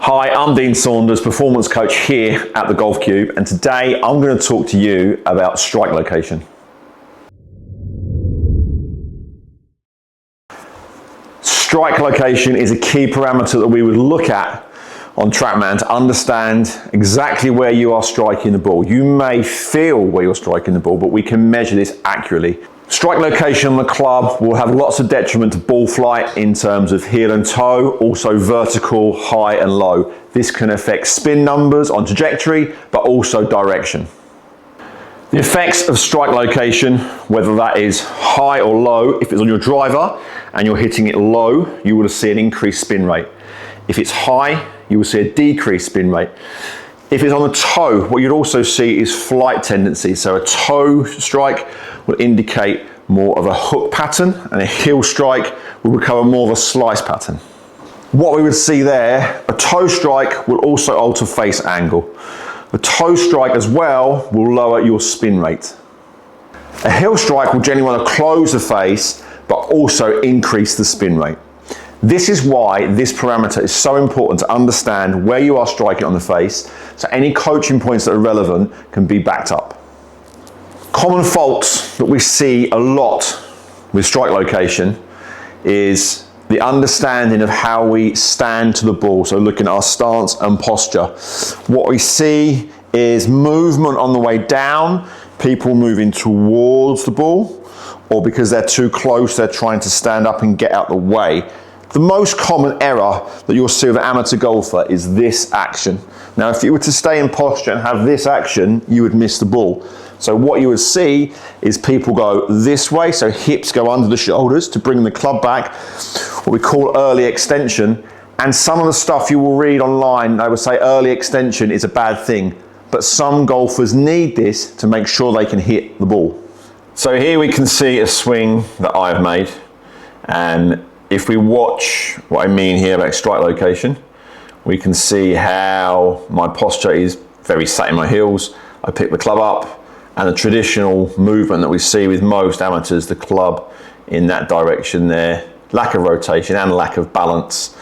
Hi, I'm Dean Saunders, performance coach here at the Golf Cube, and today I'm going to talk to you about strike location. Strike location is a key parameter that we would look at on TrackMan to understand exactly where you are striking the ball. You may feel where you're striking the ball, but we can measure this accurately. Strike location on the club will have lots of detriment to ball flight in terms of heel and toe, also vertical, high and low. This can affect spin numbers on trajectory, but also direction. The effects of strike location, whether that is high or low, if it's on your driver and you're hitting it low, you will see an increased spin rate. If it's high, you will see a decreased spin rate. If it's on the toe, what you'd also see is flight tendency. So a toe strike will indicate more of a hook pattern, and a heel strike will recover more of a slice pattern. What we would see there, a toe strike will also alter face angle. The toe strike as well will lower your spin rate. A heel strike will generally want to close the face, but also increase the spin rate. This is why this parameter is so important to understand where you are striking on the face, so any coaching points that are relevant can be backed up. Common faults that we see a lot with strike location is the understanding of how we stand to the ball, so looking at our stance and posture. What we see is movement on the way down, people moving towards the ball, or because they're too close, they're trying to stand up and get out the way. The most common error that you'll see with an amateur golfer is this action. Now, if you were to stay in posture and have this action, you would miss the ball. So what you would see is people go this way, so hips go under the shoulders to bring the club back, what we call early extension. And some of the stuff you will read online, they would say early extension is a bad thing, but some golfers need this to make sure they can hit the ball. So here we can see a swing that I've made, and if we watch what I mean here about strike location, we can see how my posture is very set in my heels. I pick the club up, and the traditional movement that we see with most amateurs, the club in that direction there, lack of rotation and lack of balance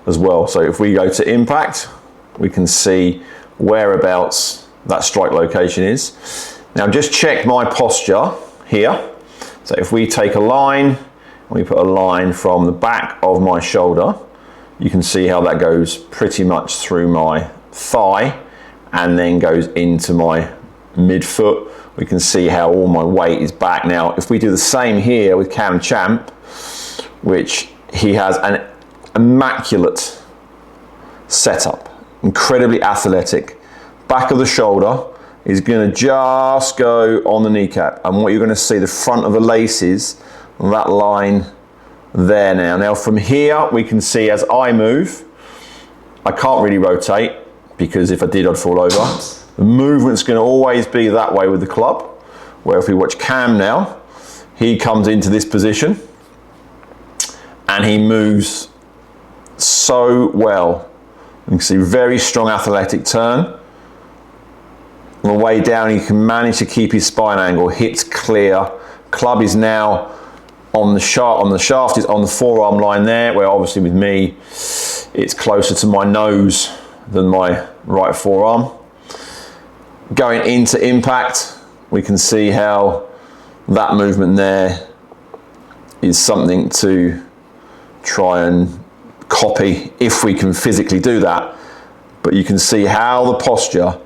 as well. So if we go to impact, we can see whereabouts that strike location is. Now just check my posture here. So if we take a line, we put a line from the back of my shoulder, you can see how that goes pretty much through my thigh and then goes into my midfoot. We can see how all my weight is back. Now, if we do the same here with Cam Champ, which he has an immaculate setup, incredibly athletic, back of the shoulder is going to just go on the kneecap, and what you're going to see, the front of the laces, that line there now. Now from here we can see as I move, I can't really rotate because if I did I'd fall over. The movement's going to always be that way with the club, where if we watch Cam now, he comes into this position and he moves so well. You can see very strong athletic turn. On the way down he can manage to keep his spine angle, hits clear. Club is now on the shaft is on the forearm line there, where obviously with me it's closer to my nose than my right forearm. Going into impact, we can see how that movement there is something to try and copy if we can physically do that, but you can see how the posture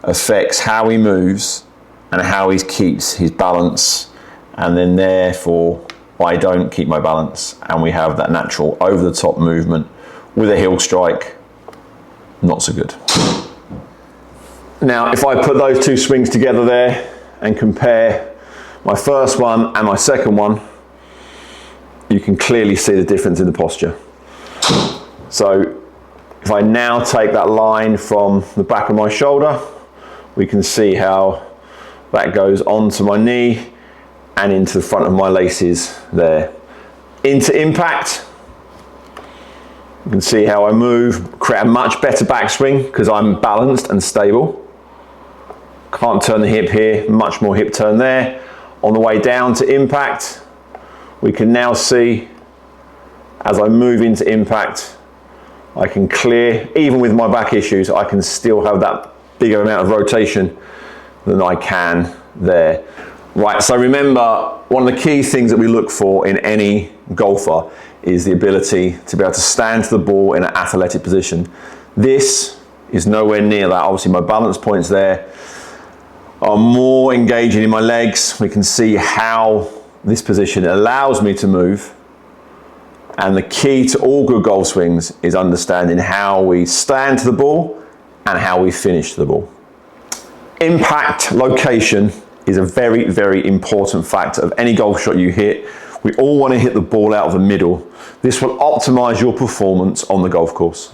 affects how he moves and how he keeps his balance, and then therefore I don't keep my balance, and we have that natural over the top movement with a heel strike. Not so good. Now if I put those two swings together there and compare my first one and my second one, you can clearly see the difference in the posture. So if I now take that line from the back of my shoulder, we can see how that goes onto my knee and into the front of my laces there. Into impact, you can see how I move, create a much better backswing because I'm balanced and stable. Can't turn the hip here, much more hip turn there. On the way down to impact, we can now see as I move into impact, I can clear, even with my back issues, I can still have that bigger amount of rotation than I can there. Right, so remember, one of the key things that we look for in any golfer is the ability to be able to stand to the ball in an athletic position. This is nowhere near that. Obviously my balance points there are more engaging in my legs. We can see how this position allows me to move. And the key to all good golf swings is understanding how we stand to the ball and how we finish the ball. Impact location is a very, very important factor of any golf shot you hit. We all want to hit the ball out of the middle. This will optimize your performance on the golf course.